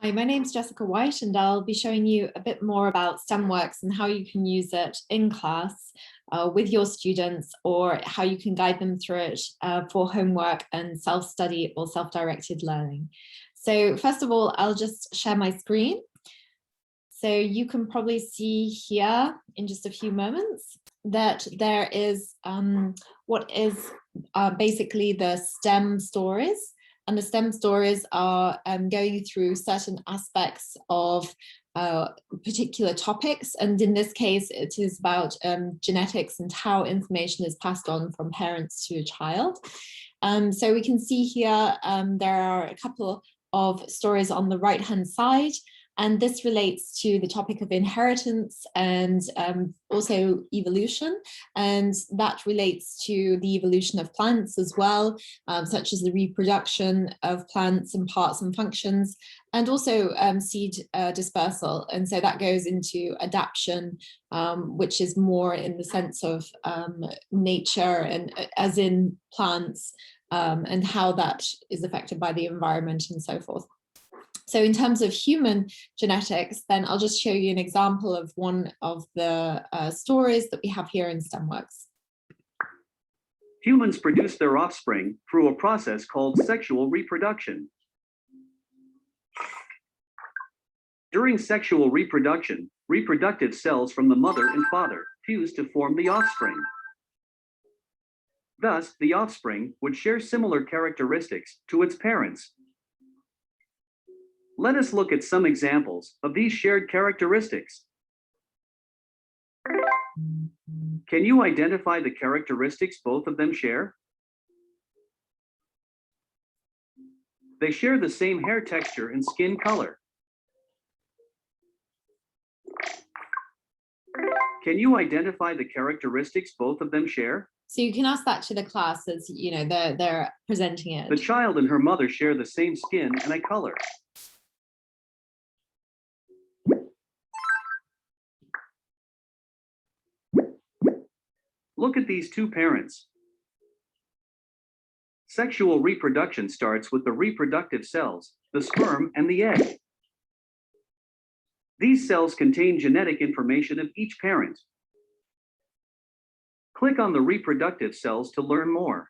Hi, my name's Jessica White, and I'll be showing you a bit more about STEMwerkz and how you can use it in class with your students, or how you can guide them through it for homework and self-study or self-directed learning. So first of all, I'll just share my screen. So you can probably see here in just a few moments that there is what is basically the STEM stories. And the STEM stories are going through certain aspects of particular topics. And in this case, it is about genetics and how information is passed on from parents to a child. So we can see here there are a couple of stories on the right-hand side. And this relates to the topic of inheritance and also evolution. And that relates to the evolution of plants as well, such as the reproduction of plants and parts and functions, and also seed dispersal. And so that goes into adaption, which is more in the sense of nature and as in plants, and how that is affected by the environment and so forth. So in terms of human genetics, then I'll just show you an example of one of the stories that we have here in STEMwerkz. Humans produce their offspring through a process called sexual reproduction. During sexual reproduction, reproductive cells from the mother and father fuse to form the offspring. Thus, the offspring would share similar characteristics to its parents. Let us look at some examples of these shared characteristics. Can you identify the characteristics both of them share? They share the same hair texture and skin color. Can you identify the characteristics both of them share? So you can ask that to the class as you know they're presenting it. The child and her mother share the same skin and eye color. Look at these two parents. Sexual reproduction starts with the reproductive cells, the sperm and the egg. These cells contain genetic information of each parent. Click on the reproductive cells to learn more.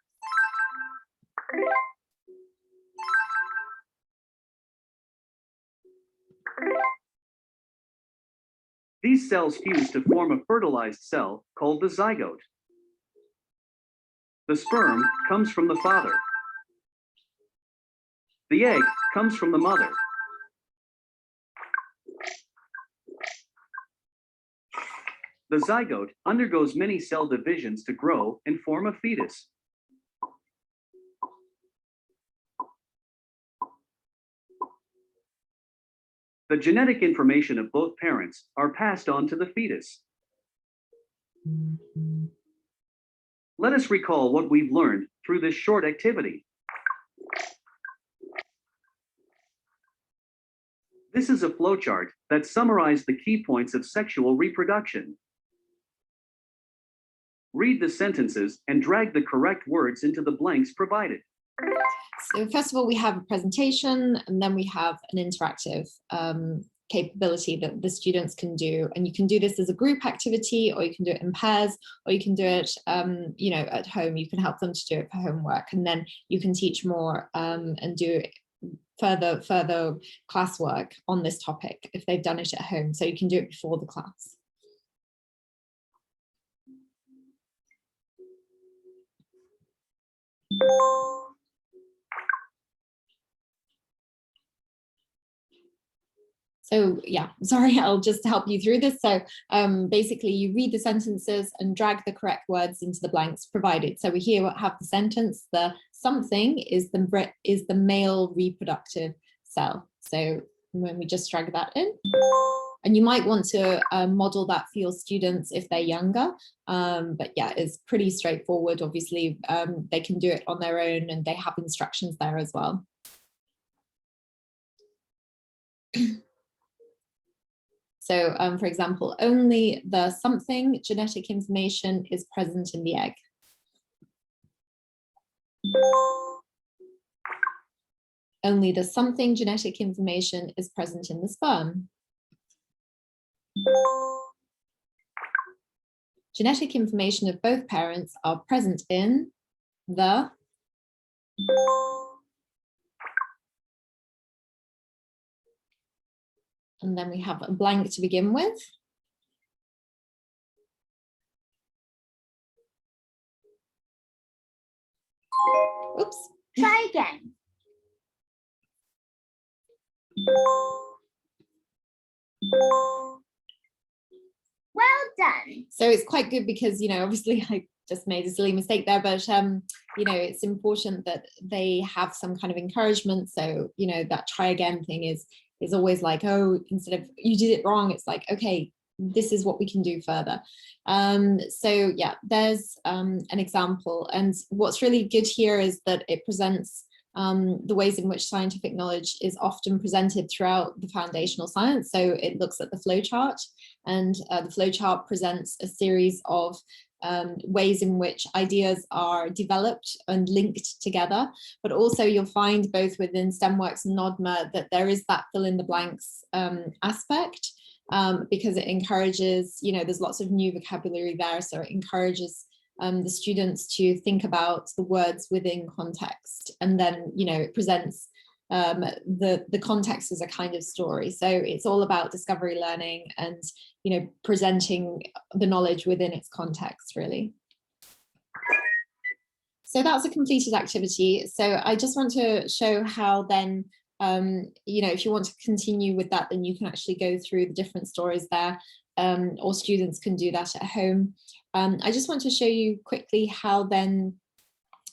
These cells fuse to form a fertilized cell called the zygote. The sperm comes from the father. The egg comes from the mother. The zygote undergoes many cell divisions to grow and form a fetus. The genetic information of both parents are passed on to the fetus. Let us recall what we've learned through this short activity. This is a flowchart that summarized the key points of sexual reproduction. Read the sentences and drag the correct words into the blanks provided. So first of all, we have a presentation, and then we have an interactive capability that the students can do. And you can do this as a group activity, or you can do it in pairs, or you can do it you know, at home. You can help them to do it for homework, and then you can teach more and do further classwork on this topic if they've done it at home. So you can do it before the class. So yeah, sorry, I'll just help you through this. So basically you read the sentences and drag the correct words into the blanks provided. So we here have the sentence, the something is the male reproductive cell. So when we just drag that in, and you might want to model that for your students if they're younger. But yeah, it's pretty straightforward. Obviously, they can do it on their own, and they have instructions there as well. So for example, only the something genetic information is present in the egg. only the something genetic information is present in the sperm. Genetic information of both parents are present in the and then we have a blank to begin with. Oops. Try again. Well done. So it's quite good because, you know, obviously I just made a silly mistake there, but, you know, it's important that they have some kind of encouragement. So, you know, that try again thing is always like, oh, instead of you did it wrong, it's like, okay, this is what we can do further. So yeah, there's an example. And what's really good here is that it presents the ways in which scientific knowledge is often presented throughout the foundational science. So it looks at the flowchart, and the flowchart presents a series of ways in which ideas are developed and linked together, but also you'll find both within STEMwerkz and NODMA that there is that fill in the blanks aspect, because it encourages, you know, there's lots of new vocabulary there, so it encourages the students to think about the words within context, and then, you know, it presents the context as a kind of story. So it's all about discovery learning and, you know, presenting the knowledge within its context, really. So that's a completed activity. So I just want to show how then, you know, if you want to continue with that, then you can actually go through the different stories there, or students can do that at home. I just want to show you quickly how then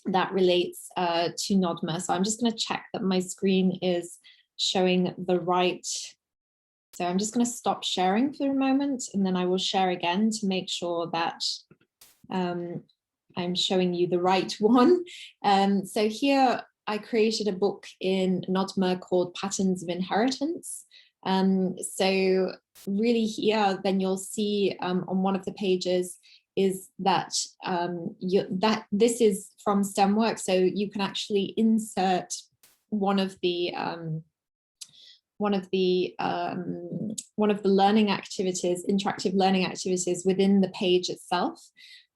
that relates to NODMA. So I'm just going to check that my screen is showing the right. So I'm just going to stop sharing for a moment, and then I will share again to make sure that I'm showing you the right one. So here I created a book in NODMA called Patterns of Inheritance. So really here, then you'll see on one of the pages is that this is from STEMwerkz, so you can actually insert one of the learning activities, interactive learning activities within the page itself.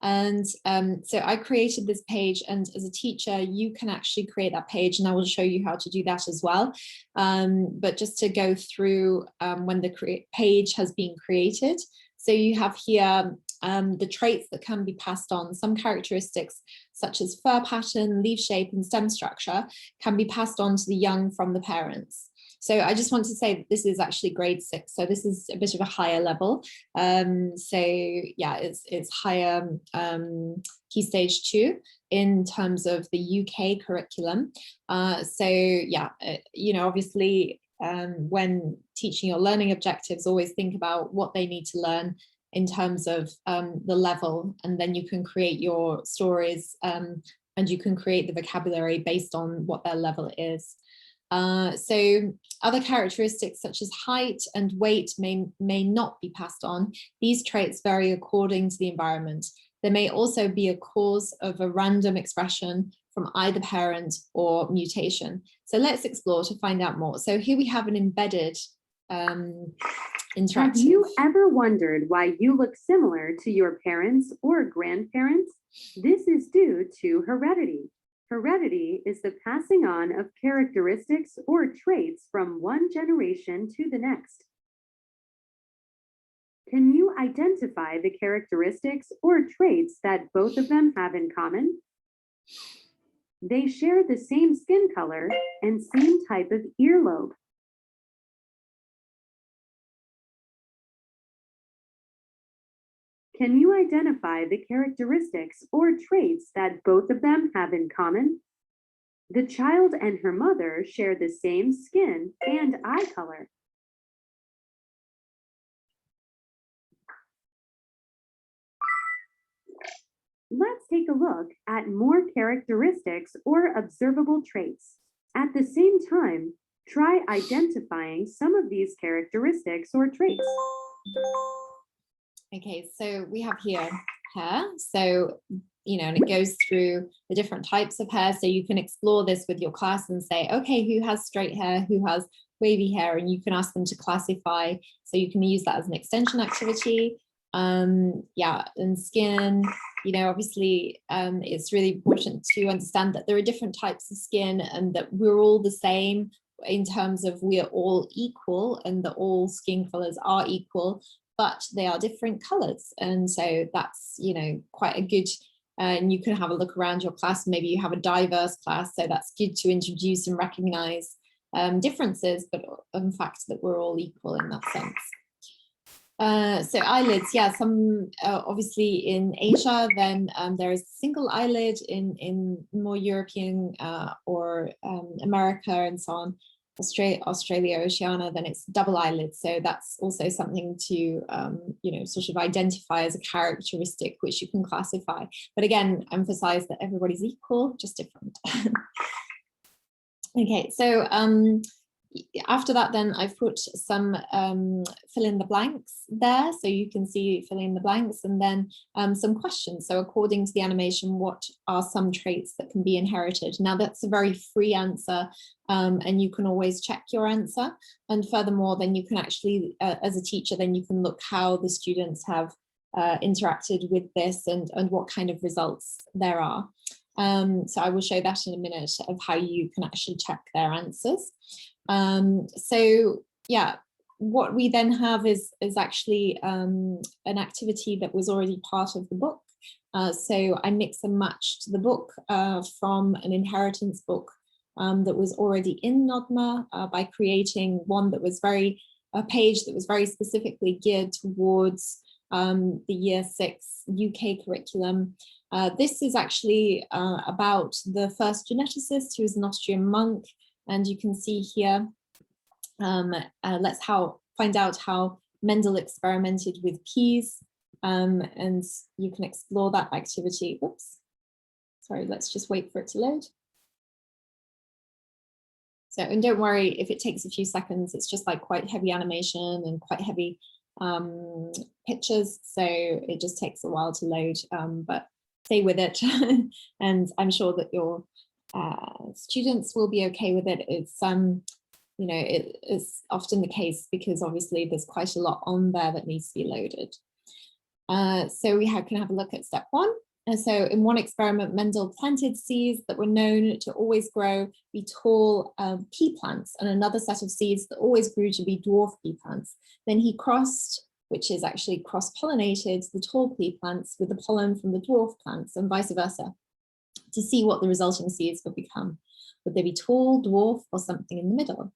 And so I created this page, and as a teacher, you can actually create that page, and I will show you how to do that as well. But just to go through when the page has been created. So you have here the traits that can be passed on. Some characteristics such as fur pattern, leaf shape, and stem structure can be passed on to the young from the parents. So I just want to say that this is actually grade 6. So this is a bit of a higher level. So yeah, it's higher Key Stage 2 in terms of the UK curriculum. So yeah, you know, obviously when teaching your learning objectives, always think about what they need to learn in terms of the level, and then you can create your stories and you can create the vocabulary based on what their level is. So other characteristics such as height and weight may not be passed on. These traits vary according to the environment. There may also be a cause of a random expression from either parent or mutation. So let's explore to find out more. So here we have an embedded interactive. Have you ever wondered why you look similar to your parents or grandparents? This is due to heredity. Heredity is the passing on of characteristics or traits from one generation to the next. Can you identify the characteristics or traits that both of them have in common? They share the same skin color and same type of earlobe. Can you identify the characteristics or traits that both of them have in common? The child and her mother share the same skin and eye color. Let's take a look at more characteristics or observable traits. At the same time, try identifying some of these characteristics or traits. Okay, so we have here hair. So and it goes through the different types of hair. So you can explore this with your class and say, okay, who has straight hair, who has wavy hair, and you can ask them to classify. So you can use that as an extension activity. Yeah, and skin, obviously it's really important to understand that there are different types of skin and that we're all the same in terms of we are all equal and that all skin colors are equal, but they are different colors. And so that's, quite a good, and you can have a look around your class. Maybe you have a diverse class, so that's good to introduce and recognize differences, but in fact that we're all equal in that sense. So eyelids, yeah, some obviously in Asia, then there is single eyelid in more European or America and so on, Australia, Oceania, then it's double eyelid. So that's also something to, sort of identify as a characteristic which you can classify. But again, emphasize that everybody's equal, just different. Okay, so after that, then I've put some fill in the blanks there, so you can see fill in the blanks, and then some questions. So according to the animation, what are some traits that can be inherited? Now that's a very free answer, and you can always check your answer. And furthermore, then you can actually, as a teacher, then you can look how the students have interacted with this and what kind of results there are. So I will show that in a minute of how you can actually check their answers. So yeah, what we then have is actually an activity that was already part of the book. So I mix and matched the book from an inheritance book that was already in NODMA by creating one that was a page that was very specifically geared towards the Year 6 UK curriculum. This is actually about the first geneticist, who is an Austrian monk. And you can see here, let's find out how Mendel experimented with peas, and you can explore that activity. Oops, sorry, let's just wait for it to load. So, and don't worry if it takes a few seconds, it's just like quite heavy animation and quite heavy pictures. So it just takes a while to load, but stay with it. And I'm sure that your students will be okay with it. It's it's often the case because obviously there's quite a lot on there that needs to be loaded. So we can have a look at step 1. And so in one experiment, Mendel planted seeds that were known to always grow be tall pea plants, and another set of seeds that always grew to be dwarf pea plants. Then he crossed, which is actually cross-pollinated, the tall pea plants with the pollen from the dwarf plants and vice versa, to see what the resulting seeds would become. Would they be tall, dwarf, or something in the middle?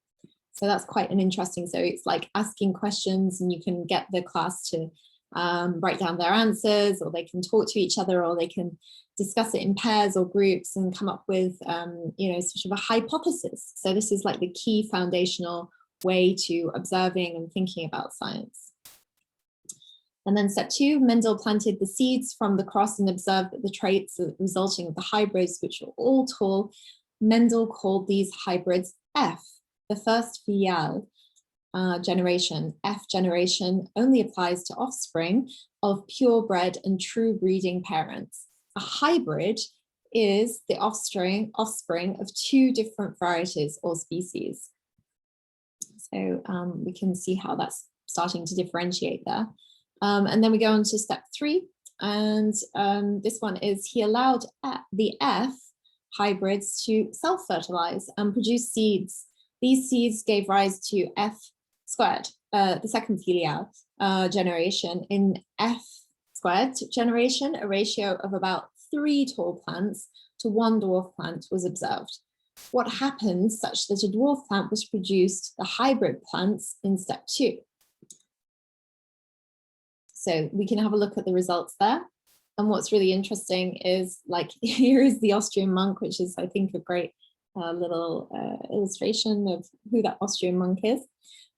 So that's quite an interesting, so it's like asking questions, and you can get the class to write down their answers, or they can talk to each other, or they can discuss it in pairs or groups and come up with, sort of a hypothesis. So this is like the key foundational way to observing and thinking about science. And then step 2, Mendel planted the seeds from the cross and observed that the traits resulting of the hybrids, which are all tall, Mendel called these hybrids F, the first filial generation. F generation only applies to offspring of purebred and true breeding parents. A hybrid is the offspring of 2 different varieties or species. So we can see how that's starting to differentiate there. And then we go on to step 3, and this one is he allowed the F hybrids to self-fertilize and produce seeds. These seeds gave rise to F squared, the second filial generation. In F squared generation, a ratio of about 3 tall plants to 1 dwarf plant was observed. What happened such that a dwarf plant was produced, the hybrid plants, in step 2? So we can have a look at the results there. And what's really interesting is, like, here is the Austrian monk, which is, I think, a great little illustration of who that Austrian monk is.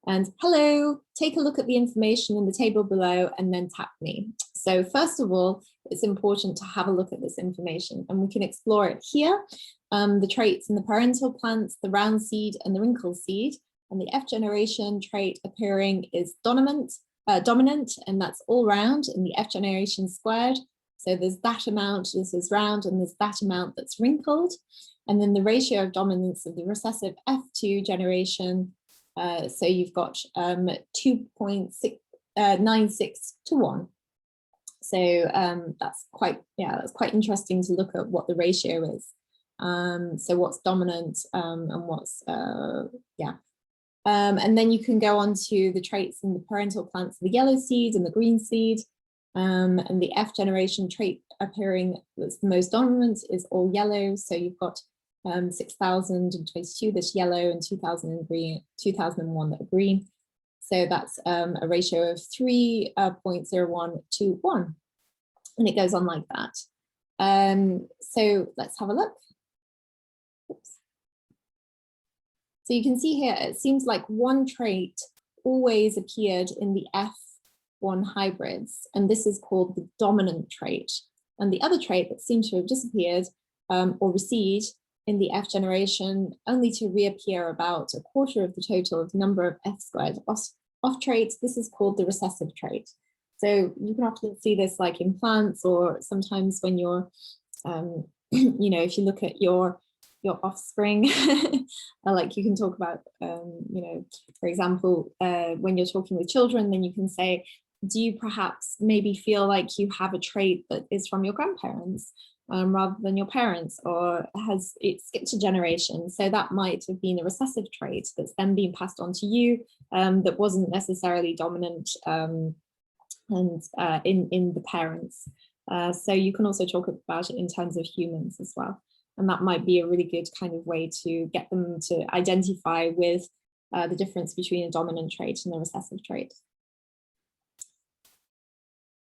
And hello, take a look at the information in the table below and then tap me. So first of all, it's important to have a look at this information, and we can explore it here. The traits in the parental plants, the round seed and the wrinkle seed, and the F generation trait appearing is dominant, and that's all round, and the F generation squared So there's that amount, this is round, and there's that amount that's wrinkled. And then the ratio of dominance of the recessive F2 generation. So you've got 2.96 to 1. So that's quite interesting to look at what the ratio is. So what's dominant and what's, and then you can go on to the traits in the parental plants, the yellow seed and the green seed. And the F generation trait appearing that's the most dominant is all yellow. So you've got 6,022 that's yellow and 2001 that are green. So that's a ratio of 3.01 to 1. And it goes on like that. So let's have a look. Oops. So you can see here, it seems like one trait always appeared in the F1 hybrids, and this is called the dominant trait. And the other trait that seemed to have disappeared or recede in the F generation, only to reappear about a quarter of the total of the number of F squared off traits. This is called the recessive trait. So you can often see this like in plants, or sometimes when you're, you know, if you look at your offspring, like you can talk about, you know, for example, when you're talking with children, then you can say, do you perhaps maybe feel like you have a trait that is from your grandparents rather than your parents, or has it skipped a generation? So that might have been a recessive trait that's then being passed on to you that wasn't necessarily dominant and in the parents. So you can also talk about it in terms of humans as well. And that might be a really good kind of way to get them to identify with the difference between a dominant trait and a recessive trait.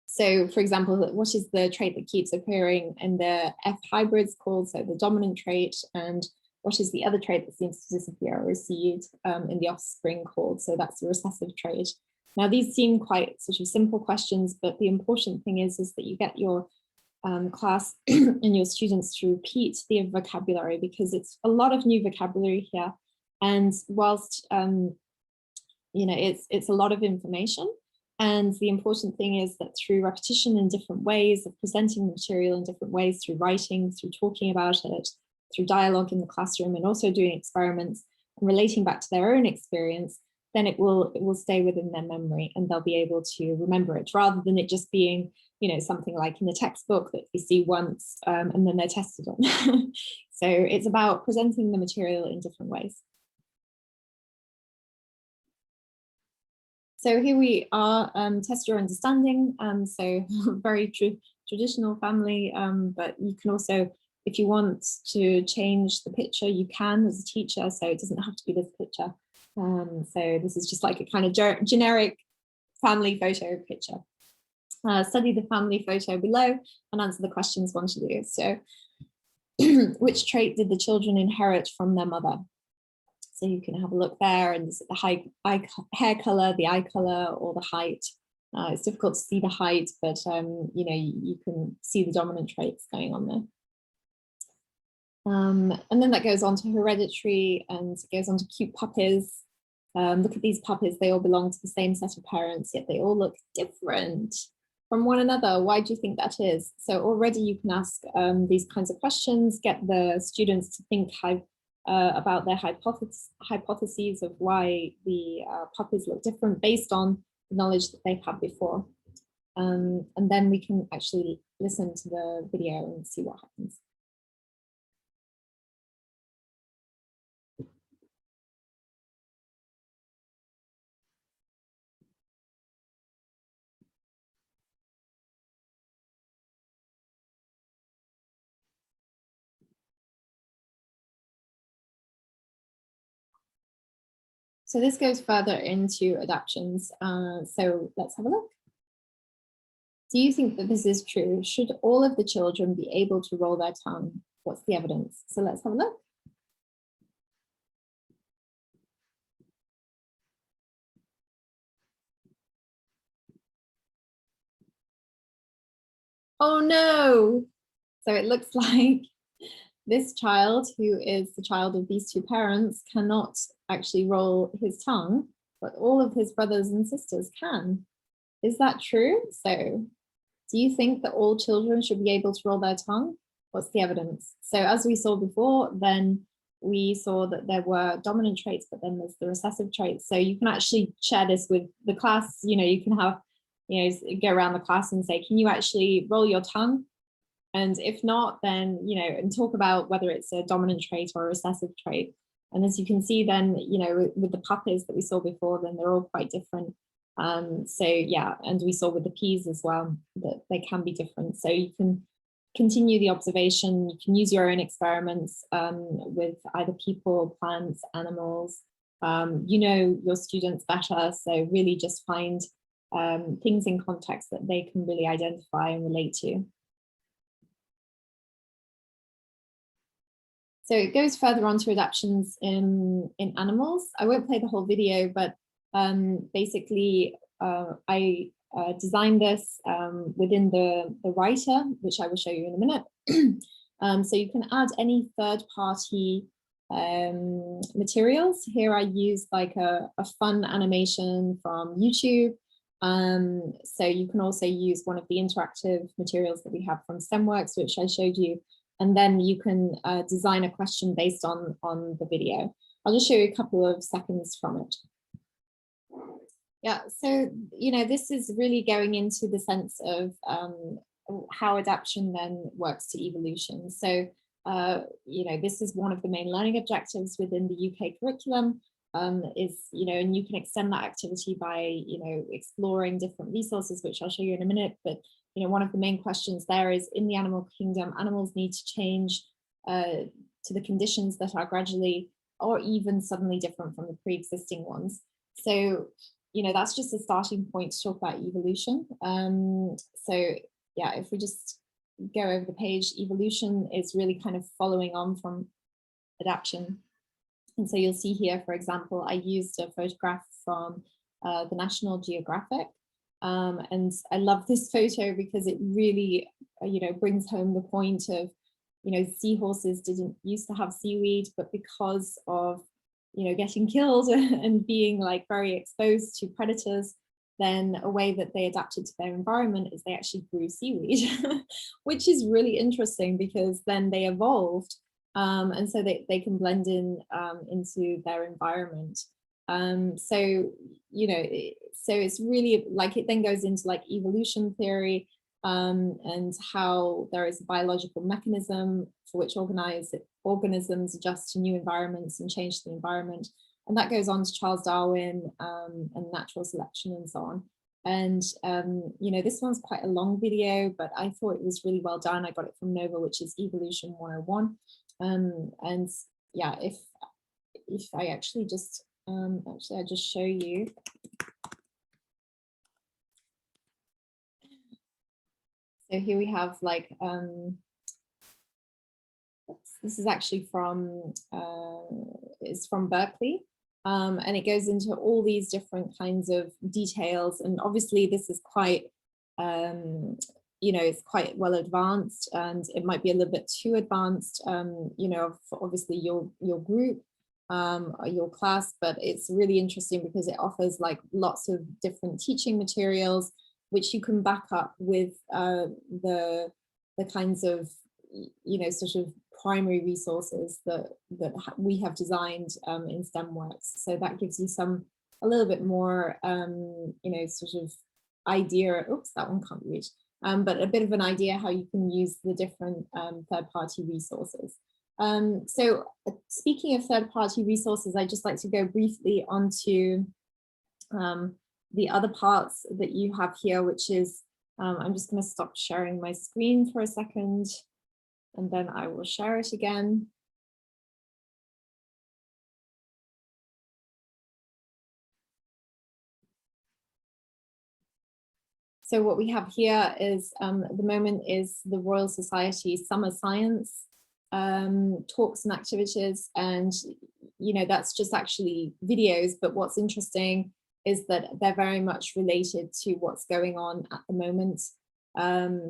So for example, what is the trait that keeps appearing in the F hybrids called, so the dominant trait, and what is the other trait that seems to disappear or recede in the offspring called, so that's the recessive trait. Now these seem quite sort of simple questions, but the important thing is that you get your class and your students to repeat the vocabulary, because it's a lot of new vocabulary here. And whilst, you know, it's a lot of information, and the important thing is that through repetition in different ways of presenting the material in different ways, through writing, through talking about it, through dialogue in the classroom, and also doing experiments and relating back to their own experience, then it will stay within their memory and they'll be able to remember it, rather than it just being, you know, something like in a textbook that they see once and then they're tested on. So it's about presenting the material in different ways. So here we are, test your understanding. So very traditional family, but you can also, if you want to change the picture, you can as a teacher, so it doesn't have to be this picture. So this is just like a kind of generic family photo picture. Study the family photo below and answer the questions 1 to do. So which trait did the children inherit from their mother? So you can have a look there, and is it the hair color, the eye color, or the height? It's difficult to see the height, but you know, you can see the dominant traits going on there. And then that goes on to hereditary, and it goes on to cute puppies. Look at these puppies, they all belong to the same set of parents, yet they all look different from one another. Why do you think that is? So already you can ask these kinds of questions, get the students to think about their hypotheses of why the puppies look different based on the knowledge that they've had before. And then we can actually listen to the video and see what happens. So this goes further into adaptions. So let's have a look. Do you think that this is true? Should all of the children be able to roll their tongue? What's the evidence? So let's have a look. Oh no! So it looks like this child, who is the child of these two parents, cannot actually roll his tongue, but all of his brothers and sisters can. Is that true? So Do you think that all children should be able to roll their tongue? What's the evidence? So as we saw before, then we saw that there were dominant traits, but then there's the recessive traits. So you can actually share this with the class. You know, you can have, you know, go around the class and say, can you actually roll your tongue? And if not, then, you know, and talk about whether it's a dominant trait or a recessive trait. And as you can see then, you know, with the puppies that we saw before, then they're all quite different. So yeah, and we saw with the peas as well, that they can be different. So you can continue the observation, you can use your own experiments with either people, plants, animals. You know your students better, so really just find things in context that they can really identify and relate to. So it goes further on to adaptions in animals. I won't play the whole video, but basically I designed this within the writer, which I will show you in a minute. So you can add any third-party materials. Here I used like a fun animation from YouTube. So you can also use one of the interactive materials that we have from STEMwerkz, which I showed you. And then you can design a question based on the video. I'll just show you a couple of seconds from it. Yeah, so, you know, this is really going into the sense of how adaptation then works to evolution. So, you know, this is one of the main learning objectives within the UK curriculum, is, you know, and you can extend that activity by, you know, exploring different resources, which I'll show you in a minute. But you know, one of the main questions there is, in the animal kingdom, animals need to change to the conditions that are gradually or even suddenly different from the pre-existing ones. So, you know, that's just a starting point to talk about evolution. So yeah, if we just go over the page, evolution is really kind of following on from adaptation. And so you'll see here, for example, I used a photograph from the National Geographic. And I love this photo because it really, you know, brings home the point of, you know, seahorses didn't used to have seaweed, but because of, you know, getting killed and being like very exposed to predators, then a way that they adapted to their environment is they actually grew seaweed, which is really interesting because then they evolved, and so they can blend in into their environment. So, you know, so it's really like, it then goes into like evolution theory, and how there is a biological mechanism for which organisms adjust to new environments and change the environment. And that goes on to Charles Darwin and natural selection and so on. And, you know, this one's quite a long video, but I thought it was really well done. I got it from Nova, which is Evolution 101. And yeah, if I actually just, actually I'll just show you. So here we have like, this is actually from, it's from Berkeley. And it goes into all these different kinds of details. And obviously this is quite, you know, it's quite well advanced, and it might be a little bit too advanced, you know, for obviously your group, or your class, but it's really interesting because it offers like lots of different teaching materials, which you can back up with the kinds of, you know, sort of primary resources that we have designed in STEMwerkz. So that gives you a little bit more, you know, sort of idea. Oops, that one can't reach. But a bit of an idea how you can use the different third-party resources. So speaking of third-party resources, I'd just like to go briefly onto the other parts that you have here, which is, I'm just going to stop sharing my screen for a second, and then I will share it again. So what we have here is, at the moment, is the Royal Society Summer Science talks and activities, and you know, that's just actually videos, but what's interesting is that they're very much related to what's going on at the moment.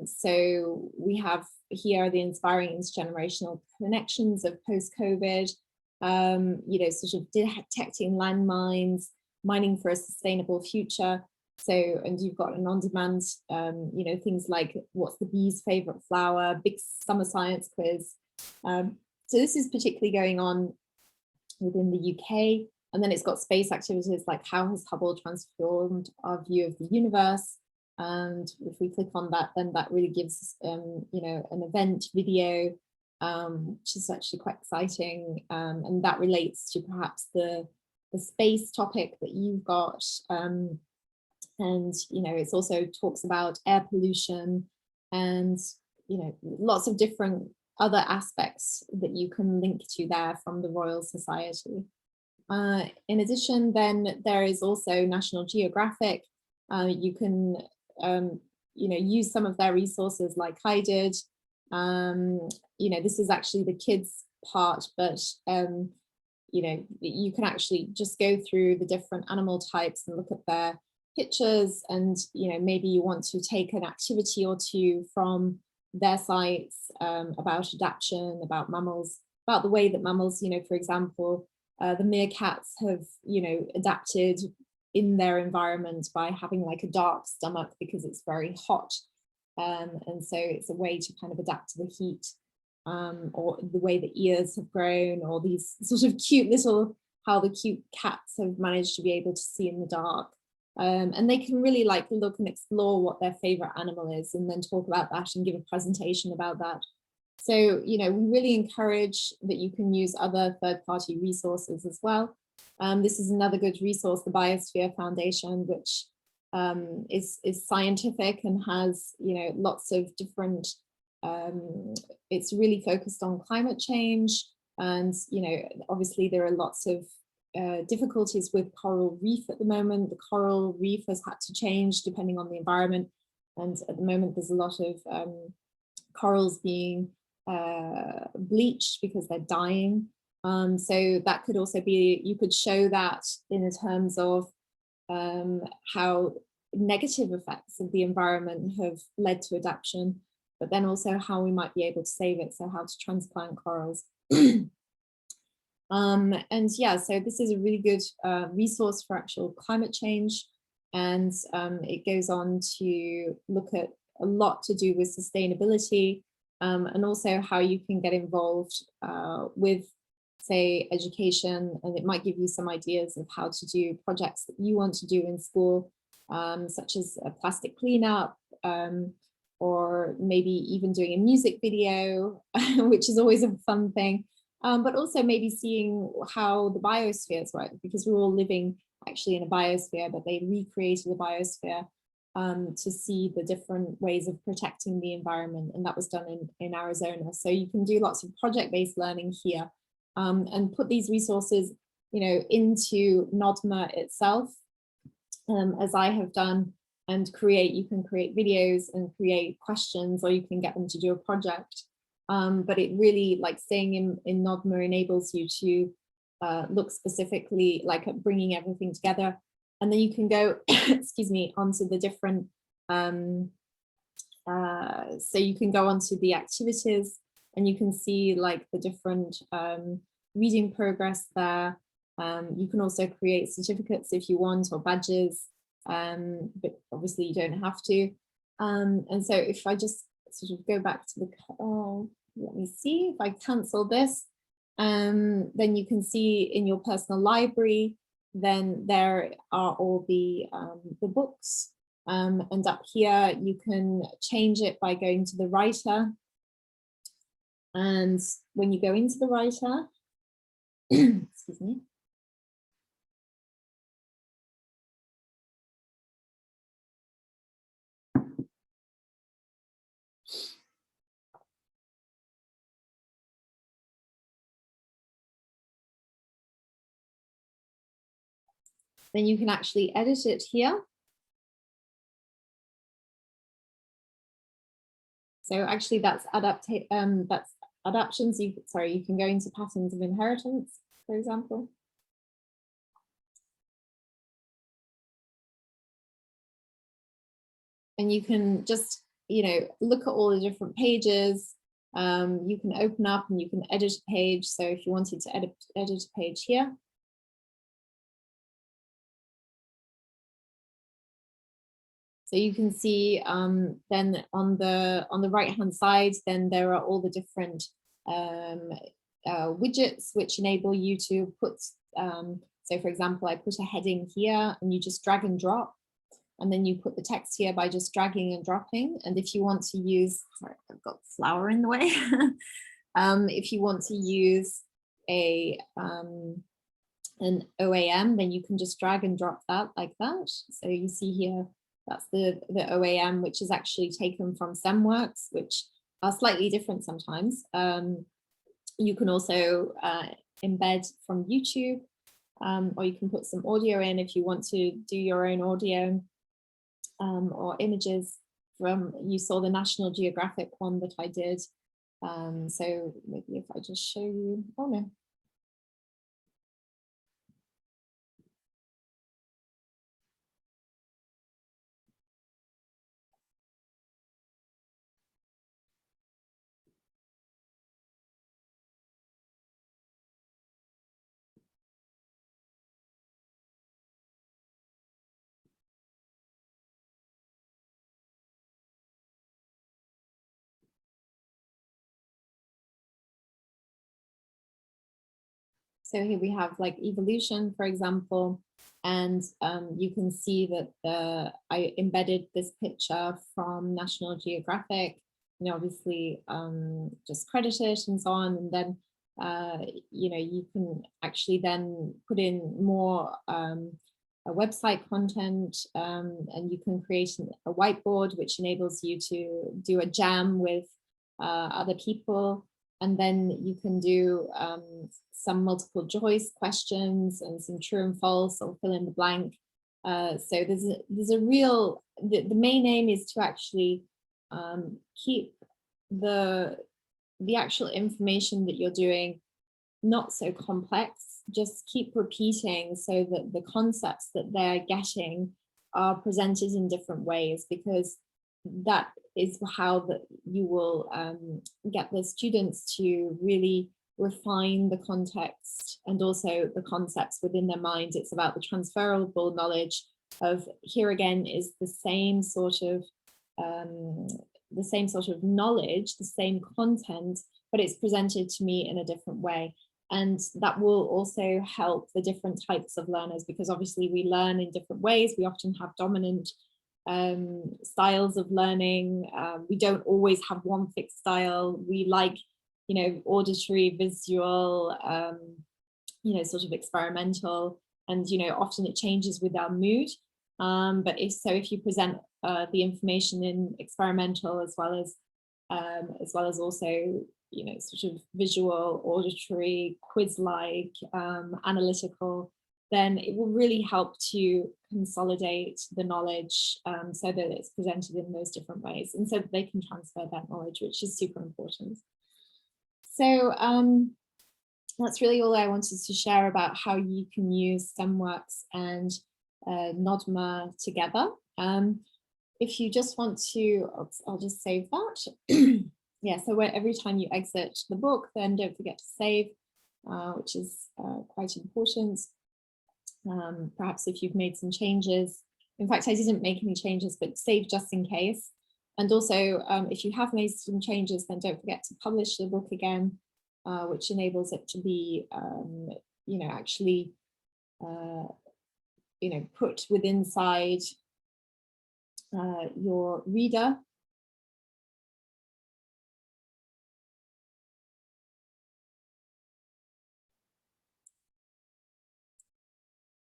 So we have here the inspiring intergenerational connections of post-COVID, you know, sort of detecting landmines, mining for a sustainable future. So, and you've got an on-demand, you know, things like what's the bee's favorite flower, big summer science quiz. So this is particularly going on within the UK. And then it's got space activities like how has Hubble transformed our view of the universe? And if we click on that, then that really gives, you know, an event video, which is actually quite exciting. And that relates to perhaps the space topic that you've got. And, you know, it's also talks about air pollution and, you know, lots of different other aspects that you can link to there from the Royal Society. In addition, then there is also National Geographic. You can, you know, use some of their resources like I did. You know, this is actually the kids part, but, you know, you can actually just go through the different animal types and look at their pictures. And, you know, maybe you want to take an activity or two from their sites about adaptation, about mammals, about the way that mammals, you know, for example, the meerkats have, you know, adapted in their environment by having like a dark stomach because it's very hot. And so it's a way to kind of adapt to the heat, or the way the ears have grown, or these sort of cute little, how the cute cats have managed to be able to see in the dark. And they can really like look and explore what their favorite animal is and then talk about that and give a presentation about that. So, you know, we really encourage that you can use other third-party resources as well. This is another good resource, the Biosphere Foundation, which is scientific and has, you know, lots of different, it's really focused on climate change. And, you know, obviously there are lots of difficulties with coral reef at the moment. The coral reef has had to change depending on the environment. And at the moment, there's a lot of corals being bleached because they're dying. So that could also be, you could show that in terms of how negative effects of the environment have led to adaptation, but then also how we might be able to save it. So how to transplant corals. And yeah, so this is a really good resource for actual climate change. And it goes on to look at a lot to do with sustainability, and also how you can get involved with, say, education. And it might give you some ideas of how to do projects that you want to do in school, such as a plastic cleanup, or maybe even doing a music video, which is always a fun thing. But also maybe seeing how the biospheres work, because we're all living actually in a biosphere, but they recreated a biosphere to see the different ways of protecting the environment. And that was done in Arizona. So you can do lots of project-based learning here, and put these resources, you know, into NODMA itself, as I have done, and you can create videos and create questions, or you can get them to do a project. But it really, like, staying in NODMA enables you to look specifically like at bringing everything together. And then you can go, excuse me, onto the different, so you can go onto the activities and you can see like the different reading progress there. You can also create certificates if you want, or badges, but obviously you don't have to. And so if I just sort of go back to the, let me see if I cancel this, then you can see in your personal library, then there are all the books, and up here you can change it by going to the writer. And when you go into the writer, excuse me, then you can actually edit it here. So actually that's adaptions. You can go into patterns of inheritance, for example. And you can just, you know, look at all the different pages. You can open up and you can edit a page. So if you wanted to edit a page here, So you can see then on the right hand side, then there are all the different widgets which enable you to put, so for example, I put a heading here and you just drag and drop, and then you put the text here by just dragging and dropping. And if you want to use, sorry, I've got flour in the way. If you want to use an OAM, then you can just drag and drop that like that. So you see here, that's the OAM, which is actually taken from STEMwerkz, which are slightly different sometimes. You can also embed from YouTube, or you can put some audio in if you want to do your own audio, or images from, you saw the National Geographic one that I did. So maybe if I just show you, oh no. So here we have like evolution, for example, and you can see that I embedded this picture from National Geographic, and obviously just credit it and so on. And then, you know, you can actually then put in more website content, and you can create a whiteboard, which enables you to do a jam with other people. And then you can do some multiple choice questions and some true and false, or fill in the blank. So there's a real, the main aim is to actually keep the actual information that you're doing not so complex, just keep repeating so that the concepts that they're getting are presented in different ways, because that is how that you will get the students to really refine the context and also the concepts within their mind. It's about the transferable knowledge of, here again is the same sort of knowledge, the same content, but it's presented to me in a different way. And that will also help the different types of learners, because obviously we learn in different ways. We often have dominant styles of learning. We don't always have one fixed style. We like, you know, auditory, visual, you know, sort of experimental, and, you know, often it changes with our mood. But if you present the information in experimental as well as also, you know, sort of visual, auditory, quiz-like, analytical, then it will really help to consolidate the knowledge so that it's presented in those different ways, and so that they can transfer that knowledge, which is super important. So that's really all I wanted to share about how you can use STEMwerkz and NODMA together. If you just want to, I'll just save that. Yeah, so every time you exit the book, then don't forget to save, which is quite important. Perhaps if you've made some changes. In fact, I didn't make any changes, but save just in case. And also, if you have made some changes, then don't forget to publish the book again, which enables it to be, you know, actually, you know, put within inside your reader.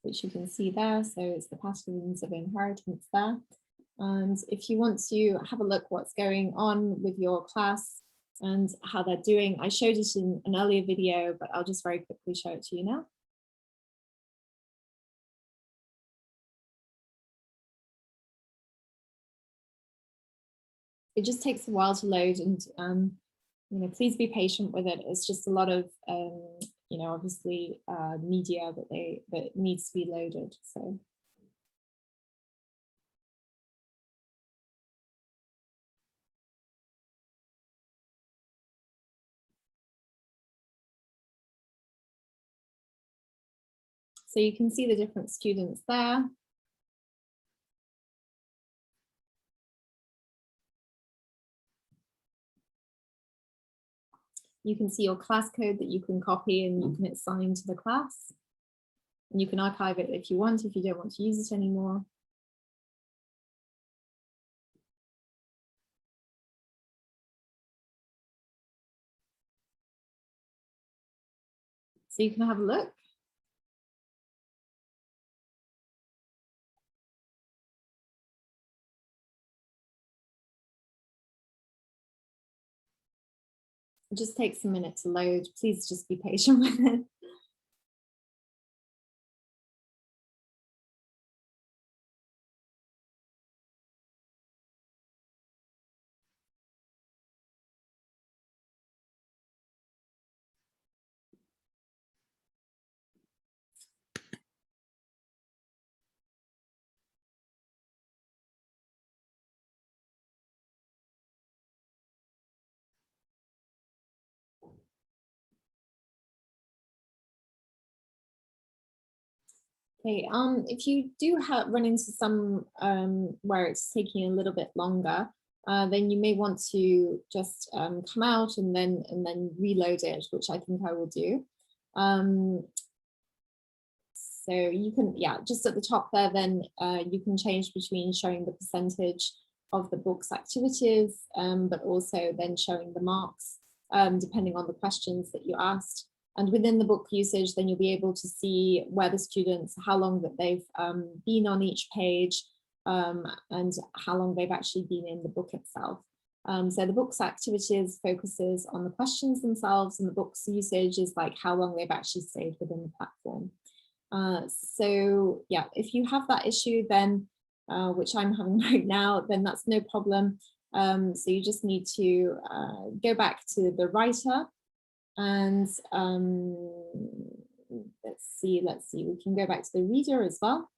Which you can see there, so it's the patterns of inheritance there. And if you want to have a look what's going on with your class and how they're doing, I showed it in an earlier video, but I'll just very quickly show it to you now. It just takes a while to load, and you know, please be patient with it. It's just a lot of you know, obviously media that needs to be loaded. So you can see the different students there. You can see your class code that you can copy and you can assign to the class. And you can archive it if you want, if you don't want to use it anymore. So you can have a look. It just takes a minute to load. Please just be patient with it. Okay, if you do run into some where it's taking a little bit longer, then you may want to just come out and then reload it, which I think I will do. So you can, yeah, just at the top there, then you can change between showing the percentage of the book's activities, but also then showing the marks, depending on the questions that you asked. And within the book usage, then you'll be able to see where the students, how long that they've been on each page, and how long they've actually been in the book itself. So the book's activities focuses on the questions themselves, and the book's usage is like how long they've actually stayed within the platform. So yeah, if you have that issue, then which I'm having right now, then that's no problem. So you just need to go back to the writer. And let's see, we can go back to the reader as well.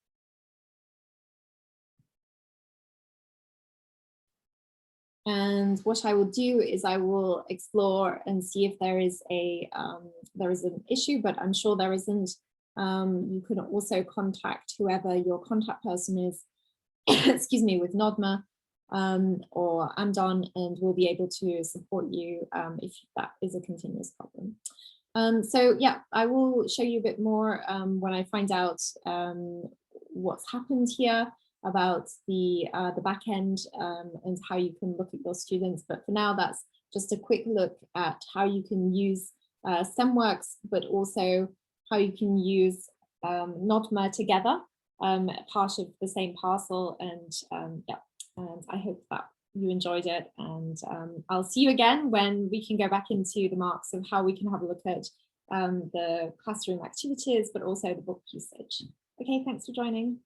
And what I will do is I will explore and see if there is an issue, but I'm sure there isn't. You can also contact whoever your contact person is, excuse me, with NODMA or Amdon, and we'll be able to support you if that is a continuous problem. So yeah, I will show you a bit more when I find out what's happened here about the back end and how you can look at your students. But for now, that's just a quick look at how you can use STEMwerkz, but also how you can use NODMA together, part of the same parcel. And yeah, and I hope that you enjoyed it. And I'll see you again when we can go back into the marks of how we can have a look at the classroom activities, but also the book usage. Okay, thanks for joining.